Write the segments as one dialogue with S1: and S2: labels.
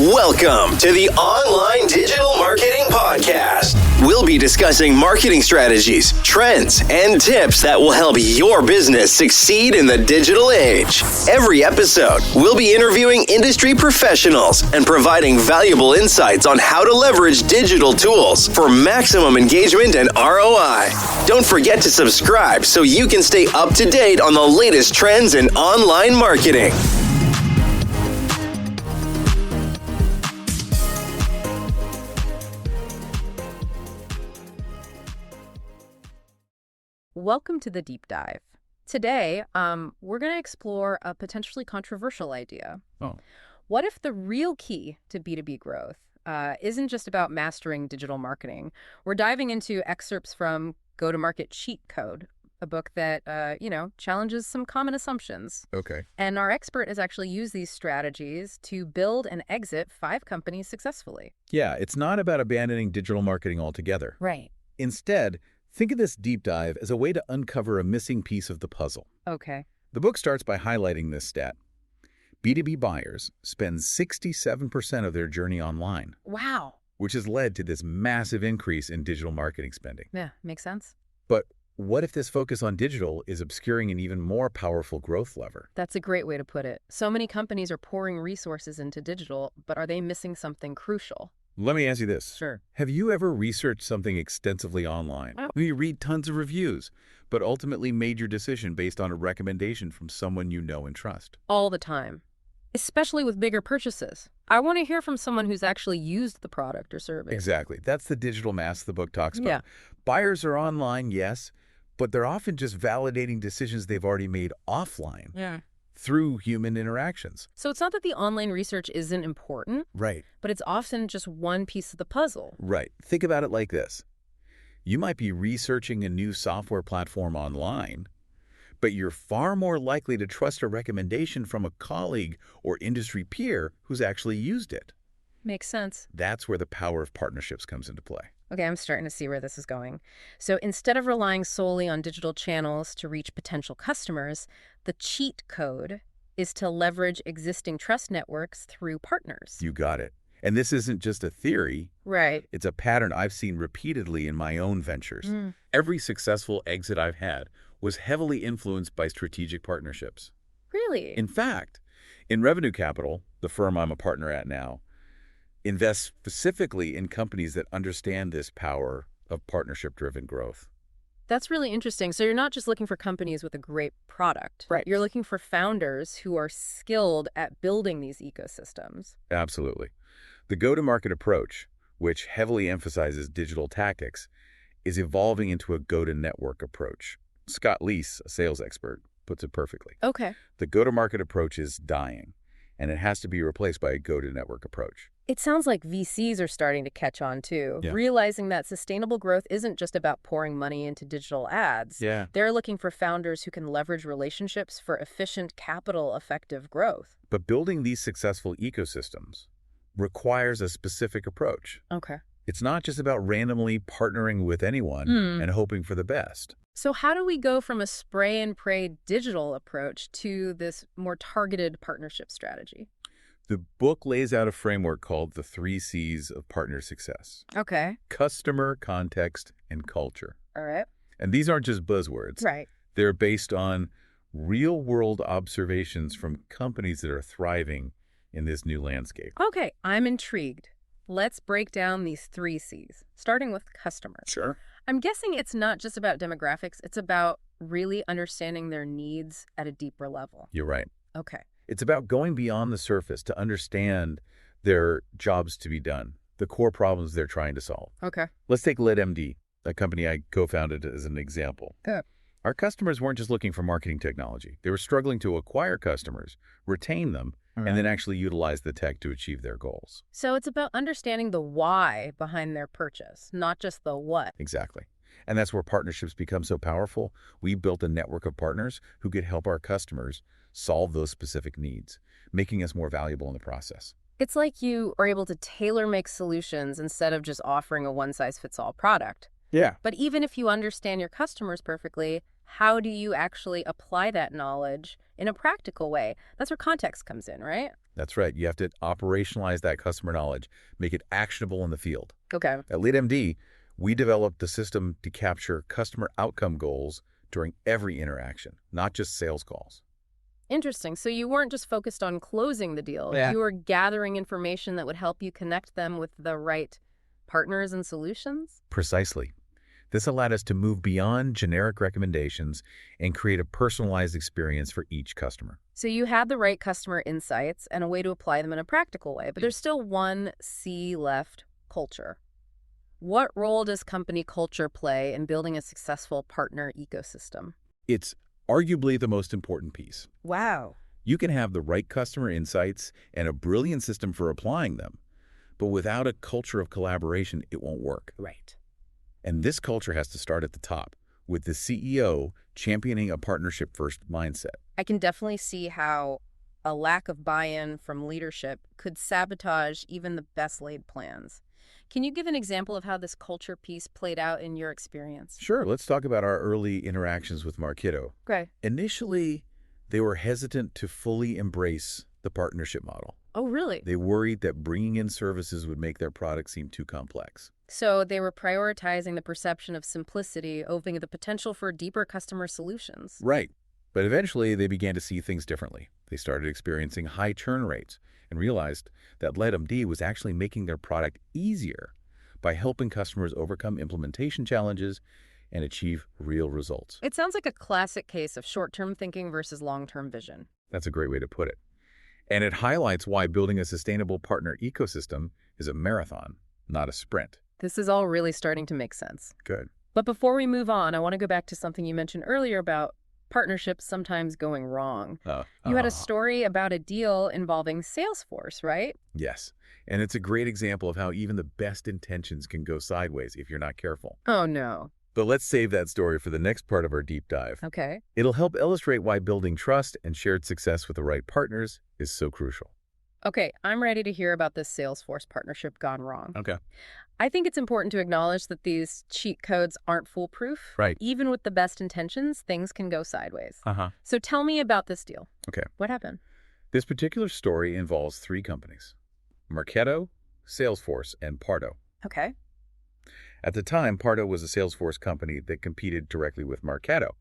S1: Welcome to the Online Digital Marketing Podcast. We'll be discussing marketing strategies, trends, and tips that will help your business succeed in the digital age. Every episode, we'll be interviewing industry professionals and providing valuable insights on how to leverage digital tools for maximum engagement and ROI. Don't forget to subscribe so you can stay up to date on the latest trends in online marketing.
S2: Welcome to the deep dive. Today, we're going to explore a potentially controversial idea. What if the real key to B2B growth isn't just about mastering digital marketing? We're diving into excerpts from Go-to-Market Cheat Code, a book that, challenges some common assumptions.
S3: Okay.
S2: And our expert has actually used these strategies to build and exit 5 companies successfully.
S3: Yeah, it's not about abandoning digital marketing altogether.
S2: Right.
S3: Instead, think of this deep dive as a way to uncover a missing piece of the puzzle.
S2: Okay.
S3: The book starts by highlighting this stat. B2B buyers spend 67% of their journey online.
S2: Wow.
S3: Which has led to this massive increase in digital marketing spending.
S2: Yeah, makes sense.
S3: But what if this focus on digital is obscuring an even more powerful growth lever?
S2: That's a great way to put it. So many companies are pouring resources into digital, but are they missing something crucial?
S3: Let me ask you this.
S2: Sure.
S3: Have you ever researched something extensively online? You read tons of reviews, but ultimately made your decision based on a recommendation from someone you know and trust?
S2: All the time, especially with bigger purchases. I want to hear from someone who's actually used the product or service.
S3: Exactly. That's the digital mass the book talks about.
S2: Yeah.
S3: Buyers are online, yes, but they're often just validating decisions they've already made offline.
S2: Yeah.
S3: Through human interactions.
S2: So it's not that the online research isn't important,
S3: Right.
S2: but it's often just one piece of the puzzle.
S3: Right. Think about it like this. You might be researching a new software platform online, but you're far more likely to trust a recommendation from a colleague or industry peer who's actually used it.
S2: Makes sense.
S3: That's where the power of partnerships comes into play.
S2: Okay, I'm starting to see where this is going. So instead of relying solely on digital channels to reach potential customers, the cheat code is to leverage existing trust networks through partners.
S3: You got it. And this isn't just a theory.
S2: Right.
S3: It's a pattern I've seen repeatedly in my own ventures. Every successful exit I've had was heavily influenced by strategic partnerships.
S2: Really?
S3: In fact, in Revenue Capital, the firm I'm a partner at now, invest specifically in companies that understand this power of partnership-driven growth.
S2: That's really interesting. So you're not just looking for companies with a great product.
S3: Right.
S2: You're looking for founders who are skilled at building these ecosystems.
S3: Absolutely. The go-to-market approach, which heavily emphasizes digital tactics, is evolving into a go-to-network approach. Scott Leese, a sales expert, puts it perfectly.
S2: Okay.
S3: The go-to-market approach is dying, and it has to be replaced by a go-to-network approach.
S2: It sounds like VCs are starting to catch on too,
S3: Yeah.
S2: realizing that sustainable growth isn't just about pouring money into digital ads.
S3: Yeah.
S2: They're looking for founders who can leverage relationships for efficient, capital-effective growth.
S3: But building these successful ecosystems requires a specific approach.
S2: Okay.
S3: It's not just about randomly partnering with anyone and hoping for the best.
S2: So how do we go from a spray and pray digital approach to this more targeted partnership strategy?
S3: The book lays out a framework called the 3 C's of partner success.
S2: Okay.
S3: Customer, context, and culture.
S2: All right.
S3: And these aren't just buzzwords.
S2: Right.
S3: They're based on real-world observations from companies that are thriving in this new landscape.
S2: Okay. I'm intrigued. Let's break down these 3 C's, starting with customers.
S3: Sure.
S2: I'm guessing it's not just about demographics. It's about really understanding their needs at a deeper level.
S3: You're right.
S2: Okay.
S3: It's about going beyond the surface to understand their jobs to be done, the core problems they're trying to solve.
S2: Okay.
S3: Let's take LeadMD, a company I co-founded, as an example.
S2: Yeah.
S3: Our customers weren't just looking for marketing technology. They were struggling to acquire customers, retain them, and then actually utilize the tech to achieve their goals.
S2: So it's about understanding the why behind their purchase, not just the what.
S3: Exactly. And that's where partnerships become so powerful. We built a network of partners who could help our customers solve those specific needs, making us more valuable in the process.
S2: It's like you are able to tailor-make solutions instead of just offering a one-size-fits-all product.
S3: Yeah.
S2: But even if you understand your customers perfectly, how do you actually apply that knowledge in a practical way? That's where context comes in, right?
S3: That's right. You have to operationalize that customer knowledge, make it actionable in the field.
S2: Okay.
S3: At LeadMD, we developed the system to capture customer outcome goals during every interaction, not just sales calls.
S2: Interesting. So you weren't just focused on closing the deal.
S3: Yeah.
S2: You were gathering information that would help you connect them with the right partners and solutions?
S3: Precisely. This allowed us to move beyond generic recommendations and create a personalized experience for each customer.
S2: So you had the right customer insights and a way to apply them in a practical way, but there's still one C left: culture. What role does company culture play in building a successful partner ecosystem?
S3: It's arguably the most important piece.
S2: Wow.
S3: You can have the right customer insights and a brilliant system for applying them, but without a culture of collaboration, it won't work.
S2: Right.
S3: And this culture has to start at the top, with the CEO championing a partnership-first mindset.
S2: I can definitely see how a lack of buy-in from leadership could sabotage even the best laid plans. Can you give an example of how this culture piece played out in your experience?
S3: Sure, let's talk about our early interactions with Marketo.
S2: Okay.
S3: Initially, they were hesitant to fully embrace the partnership model.
S2: Oh, really?
S3: They worried that bringing in services would make their product seem too complex.
S2: So they were prioritizing the perception of simplicity over the potential for deeper customer solutions.
S3: Right. But eventually, they began to see things differently. They started experiencing high churn rates and realized that LeadMD was actually making their product easier by helping customers overcome implementation challenges and achieve real results.
S2: It sounds like a classic case of short-term thinking versus long-term vision.
S3: That's a great way to put it. And it highlights why building a sustainable partner ecosystem is a marathon, not a sprint.
S2: This is all really starting to make sense.
S3: Good.
S2: But before we move on, I want to go back to something you mentioned earlier about partnerships sometimes going wrong. You had a story about a deal involving Salesforce, right?
S3: Yes. And it's a great example of how even the best intentions can go sideways if you're not careful.
S2: Oh, no.
S3: But let's save that story for the next part of our deep dive.
S2: Okay.
S3: It'll help illustrate why building trust and shared success with the right partners is so crucial.
S2: Okay, I'm ready to hear about this Salesforce partnership gone wrong.
S3: Okay.
S2: I think it's important to acknowledge that these cheat codes aren't foolproof.
S3: Right.
S2: Even with the best intentions, things can go sideways.
S3: Uh-huh.
S2: So tell me about this deal.
S3: Okay.
S2: What happened?
S3: This particular story involves 3 companies: Marketo, Salesforce, and Pardo.
S2: Okay.
S3: At the time, Pardo was a Salesforce company that competed directly with Marketo.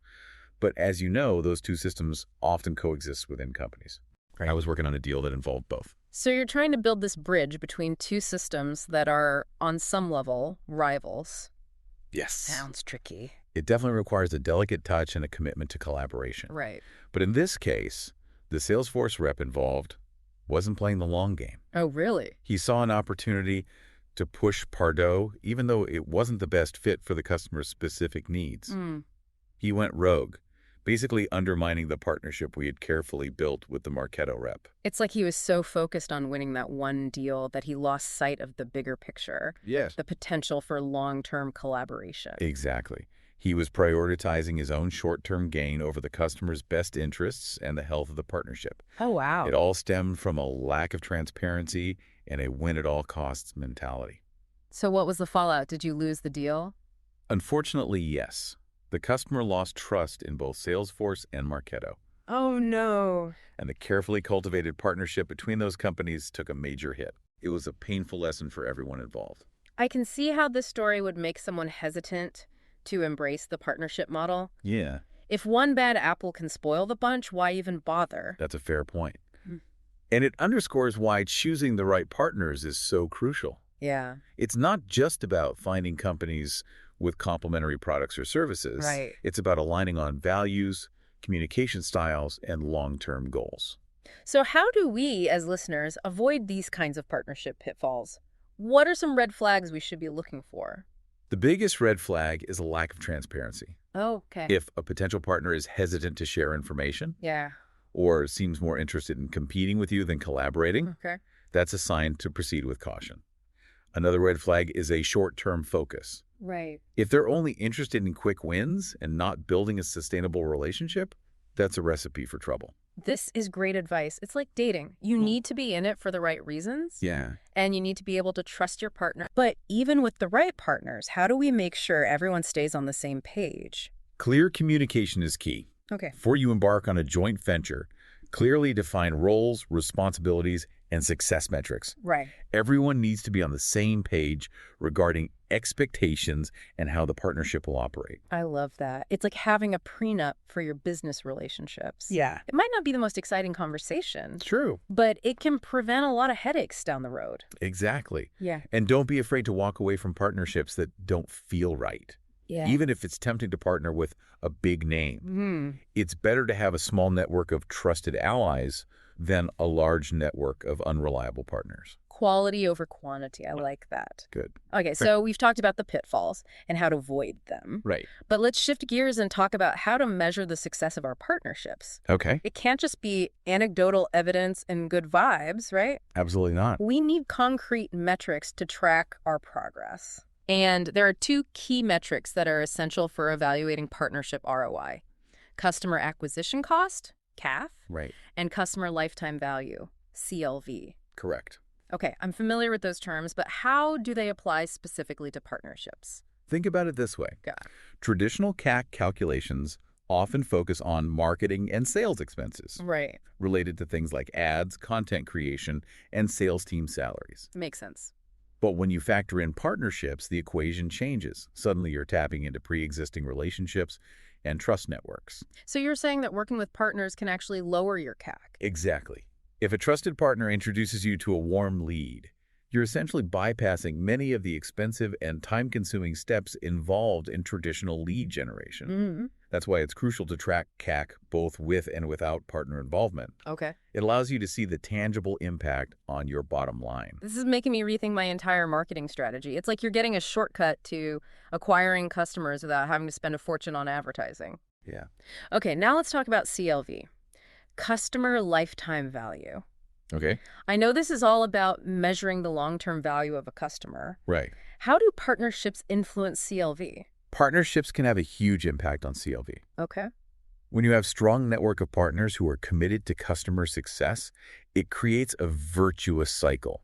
S3: But as you know, those two systems often coexist within companies. Right. I was working on a deal that involved both.
S2: So you're trying to build this bridge between two systems that are, on some level, rivals.
S3: Yes.
S2: Sounds tricky.
S3: It definitely requires a delicate touch and a commitment to collaboration.
S2: Right.
S3: But in this case, the Salesforce rep involved wasn't playing the long game.
S2: Oh, really?
S3: He saw an opportunity to push Pardo, even though it wasn't the best fit for the customer's specific needs. He went rogue, basically undermining the partnership we had carefully built with the Marketo rep.
S2: It's like he was so focused on winning that one deal that he lost sight of the bigger picture.
S3: Yes.
S2: The potential for long-term collaboration.
S3: Exactly. He was prioritizing his own short-term gain over the customer's best interests and the health of the partnership.
S2: Oh, wow.
S3: It all stemmed from a lack of transparency and a win-at-all-costs mentality.
S2: So what was the fallout? Did you lose the deal?
S3: Unfortunately, yes. The customer lost trust in both Salesforce and Marketo.
S2: Oh, no.
S3: And the carefully cultivated partnership between those companies took a major hit. It was a painful lesson for everyone involved.
S2: I can see how this story would make someone hesitant to embrace the partnership model.
S3: Yeah.
S2: If one bad apple can spoil the bunch, why even bother?
S3: That's a fair point. And it underscores why choosing the right partners is so crucial.
S2: Yeah.
S3: It's not just about finding companies with complementary products or services.
S2: Right.
S3: It's about aligning on values, communication styles, and long-term goals.
S2: So how do we, as listeners, avoid these kinds of partnership pitfalls? What are some red flags we should be looking for?
S3: The biggest red flag is a lack of transparency.
S2: Oh, okay.
S3: If a potential partner is hesitant to share information,
S2: Yeah.
S3: or seems more interested in competing with you than collaborating,
S2: Okay.
S3: that's a sign to proceed with caution. Another red flag is a short-term focus.
S2: Right.
S3: If they're only interested in quick wins and not building a sustainable relationship, that's a recipe for trouble.
S2: This is great advice. It's like dating. You need to be in it for the right reasons.
S3: Yeah.
S2: And you need to be able to trust your partner. But even with the right partners, how do we make sure everyone stays on the same page?
S3: Clear communication is key.
S2: Okay.
S3: Before you embark on a joint venture, clearly define roles, responsibilities, and success metrics.
S2: Right.
S3: Everyone needs to be on the same page regarding expectations and how the partnership will operate.
S2: I love that. It's like having a prenup for your business relationships.
S3: Yeah.
S2: It might not be the most exciting conversation,
S3: True.
S2: but it can prevent a lot of headaches down the road.
S3: Exactly.
S2: Yeah.
S3: And don't be afraid to walk away from partnerships that don't feel right.
S2: Yeah.
S3: Even if it's tempting to partner with a big name. It's better to have a small network of trusted allies than a large network of unreliable partners.
S2: Quality over quantity. I like that.
S3: Good.
S2: Okay, so we've talked about the pitfalls and how to avoid them.
S3: Right.
S2: But let's shift gears and talk about how to measure the success of our partnerships.
S3: Okay.
S2: It can't just be anecdotal evidence and good vibes, right?
S3: Absolutely not.
S2: We need concrete metrics to track our progress. And there are two key metrics that are essential for evaluating partnership ROI. Customer acquisition cost, CAC,
S3: Right.
S2: and customer lifetime value, CLV.
S3: Correct.
S2: Okay, I'm familiar with those terms, but how do they apply specifically to partnerships?
S3: Think about it this way.
S2: Got it.
S3: Traditional CAC calculations often focus on marketing and sales expenses
S2: Right.
S3: related to things like ads, content creation, and sales team salaries.
S2: Makes sense.
S3: But when you factor in partnerships, the equation changes. Suddenly you're tapping into pre-existing relationships and trust networks.
S2: So you're saying that working with partners can actually lower your CAC?
S3: Exactly. If a trusted partner introduces you to a warm lead, you're essentially bypassing many of the expensive and time-consuming steps involved in traditional lead generation. That's why it's crucial to track CAC both with and without partner involvement.
S2: Okay.
S3: It allows you to see the tangible impact on your bottom line.
S2: This is making me rethink my entire marketing strategy. It's like you're getting a shortcut to acquiring customers without having to spend a fortune on advertising.
S3: Yeah.
S2: Okay, now let's talk about CLV, customer lifetime value.
S3: Okay.
S2: I know this is all about measuring the long-term value of a customer.
S3: Right.
S2: How do partnerships influence CLV?
S3: Partnerships can have a huge impact on CLV.
S2: Okay.
S3: When you have a strong network of partners who are committed to customer success, it creates a virtuous cycle.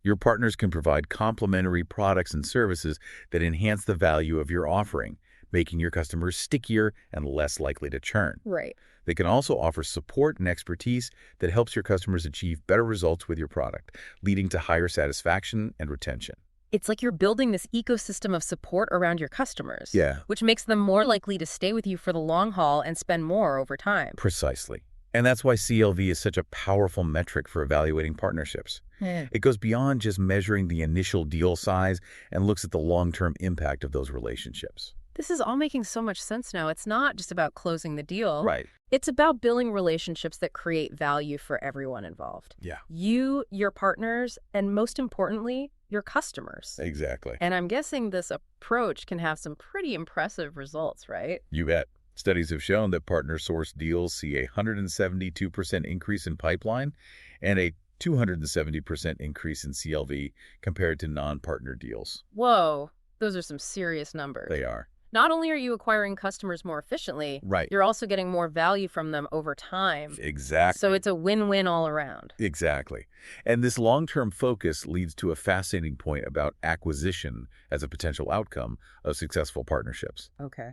S3: Your partners can provide complementary products and services that enhance the value of your offering, making your customers stickier and less likely to churn.
S2: Right.
S3: They can also offer support and expertise that helps your customers achieve better results with your product, leading to higher satisfaction and retention.
S2: It's like you're building this ecosystem of support around your customers.
S3: Yeah.
S2: Which makes them more likely to stay with you for the long haul and spend more over time.
S3: Precisely. And that's why CLV is such a powerful metric for evaluating partnerships. It goes beyond just measuring the initial deal size and looks at the long-term impact of those relationships.
S2: This is all making so much sense now. It's not just about closing the deal.
S3: Right.
S2: It's about building relationships that create value for everyone involved.
S3: Yeah.
S2: You, your partners, and most importantly, your customers.
S3: Exactly.
S2: And I'm guessing this approach can have some pretty impressive results, right?
S3: You bet. Studies have shown that partner-sourced deals see a 172% increase in pipeline and a 270% increase in CLV compared to non-partner deals.
S2: Whoa, those are some serious numbers.
S3: They are.
S2: Not only are you acquiring customers more efficiently,
S3: Right.
S2: you're also getting more value from them over time.
S3: Exactly.
S2: So it's a win-win all around.
S3: Exactly. And this long-term focus leads to a fascinating point about acquisition as a potential outcome of successful partnerships.
S2: Okay.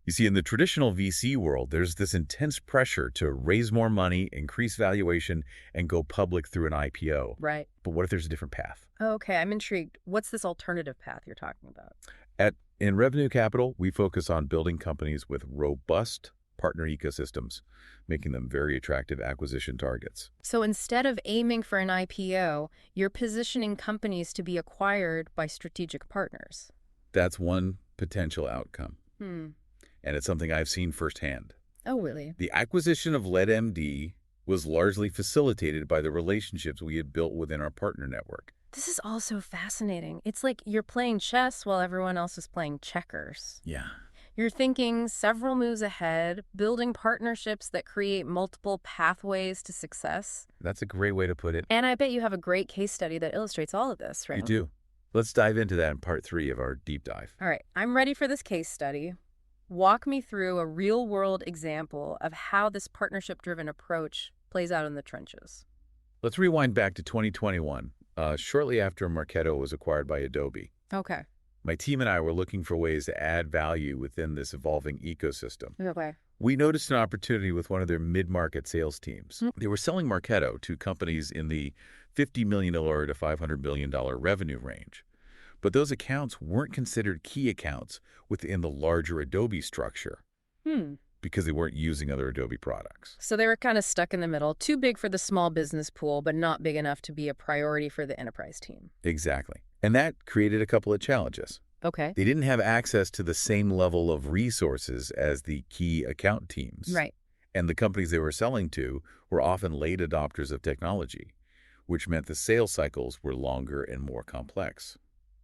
S3: You see, in the traditional VC world, there's this intense pressure to raise more money, increase valuation, and go public through an IPO.
S2: Right.
S3: But what if there's a different path?
S2: Okay, I'm intrigued. What's this alternative path you're talking about?
S3: In Revenue Capital, we focus on building companies with robust partner ecosystems, making them very attractive acquisition targets.
S2: So instead of aiming for an IPO, you're positioning companies to be acquired by strategic partners.
S3: That's one potential outcome.
S2: And
S3: it's something I've seen firsthand.
S2: Oh, really?
S3: The acquisition of LeadMD was largely facilitated by the relationships we had built within our partner network.
S2: This is also fascinating. It's like you're playing chess while everyone else is playing checkers.
S3: Yeah.
S2: You're thinking several moves ahead, building partnerships that create multiple pathways to success.
S3: That's a great way to put it.
S2: And I bet you have a great case study that illustrates all of this, right?
S3: You do. Let's dive into that in part 3 of our deep dive.
S2: All right, I'm ready for this case study. Walk me through a real-world example of how this partnership-driven approach plays out in the trenches.
S3: Let's rewind back to 2021, shortly after Marketo was acquired by Adobe.
S2: Okay.
S3: My team and I were looking for ways to add value within this evolving ecosystem.
S2: Okay.
S3: We noticed an opportunity with one of their mid-market sales teams. They were selling Marketo to companies in the $50 million to $500 million revenue range. But those accounts weren't considered key accounts within the larger Adobe structure because they weren't using other Adobe products.
S2: So they were kind of stuck in the middle, too big for the small business pool, but not big enough to be a priority for the enterprise team.
S3: Exactly. And that created a couple of challenges.
S2: Okay.
S3: They didn't have access to the same level of resources as the key account teams.
S2: Right.
S3: And the companies they were selling to were often late adopters of technology, which meant the sales cycles were longer and more complex.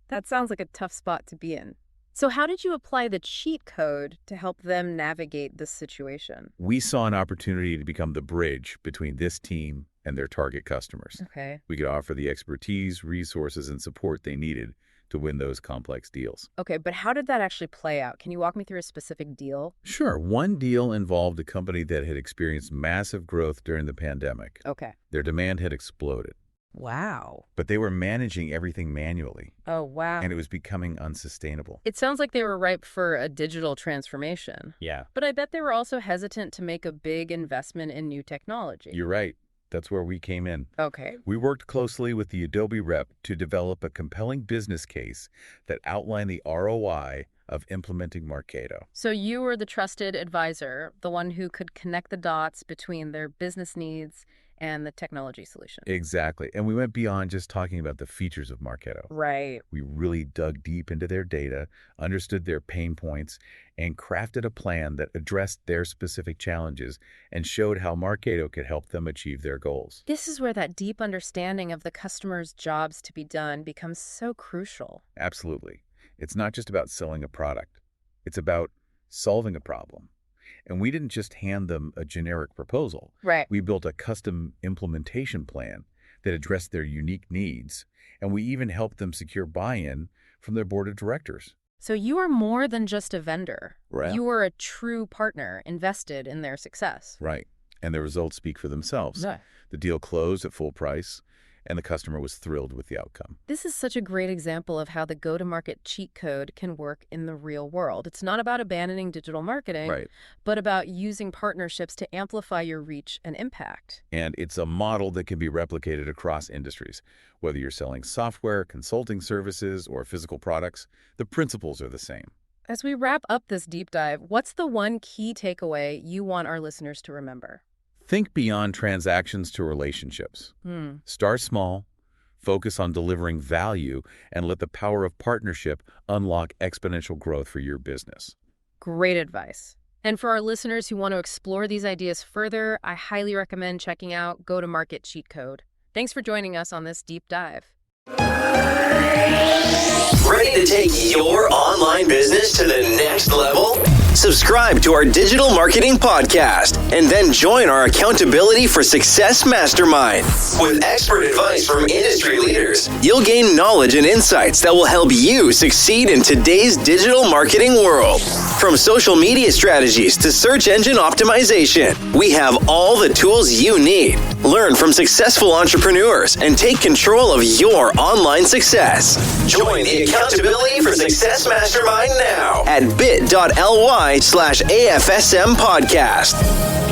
S2: That sounds like a tough spot to be in. So how did you apply the cheat code to help them navigate this situation?
S3: We saw an opportunity to become the bridge between this team and their target customers.
S2: Okay.
S3: We could offer the expertise, resources, and support they needed to win those complex deals.
S2: Okay, but how did that actually play out? Can you walk me through a specific deal?
S3: Sure. One deal involved a company that had experienced massive growth during the pandemic.
S2: Okay.
S3: Their demand had exploded.
S2: Wow.
S3: But they were managing everything manually.
S2: Oh, wow.
S3: And it was becoming unsustainable.
S2: It sounds like they were ripe for a digital transformation.
S3: Yeah.
S2: But I bet they were also hesitant to make a big investment in new technology.
S3: You're right. That's where we came in.
S2: Okay.
S3: We worked closely with the Adobe rep to develop a compelling business case that outlined the ROI of implementing Marketo.
S2: So you were the trusted advisor, the one who could connect the dots between their business needs and the technology solution.
S3: Exactly. And we went beyond just talking about the features of Marketo.
S2: Right.
S3: We really dug deep into their data, understood their pain points, and crafted a plan that addressed their specific challenges and showed how Marketo could help them achieve their goals.
S2: This is where that deep understanding of the customer's jobs to be done becomes so crucial.
S3: Absolutely. It's not just about selling a product. It's about solving a problem. And we didn't just hand them a generic proposal.
S2: Right.
S3: We built a custom implementation plan that addressed their unique needs, and we even helped them secure buy-in from their board of directors.
S2: So you are more than just a vendor.
S3: Right.
S2: You are a true partner invested in their success.
S3: Right. And the results speak for themselves.
S2: Yeah.
S3: The deal closed at full price, and the customer was thrilled with the outcome.
S2: This is such a great example of how the go-to-market cheat code can work in the real world. It's not about abandoning digital marketing,
S3: Right.
S2: but about using partnerships to amplify your reach and impact.
S3: And it's a model that can be replicated across industries. Whether you're selling software, consulting services, or physical products, the principles are the same.
S2: As we wrap up this deep dive, what's the one key takeaway you want our listeners to remember?
S3: Think beyond transactions to relationships. Start small, focus on delivering value, and let the power of partnership unlock exponential growth for your business.
S2: Great advice. And for our listeners who want to explore these ideas further, I highly recommend checking out Go-to-Market Cheat Code. Thanks for joining us on this deep dive.
S1: Ready to take your online business to the next level? Subscribe to our digital marketing podcast and then join our Accountability for Success Mastermind. With expert advice from industry leaders, you'll gain knowledge and insights that will help you succeed in today's digital marketing world. From social media strategies to search engine optimization, we have all the tools you need. Learn from successful entrepreneurs and take control of your online success. Join the Accountability for Success Mastermind now at bit.ly/AFSM podcast.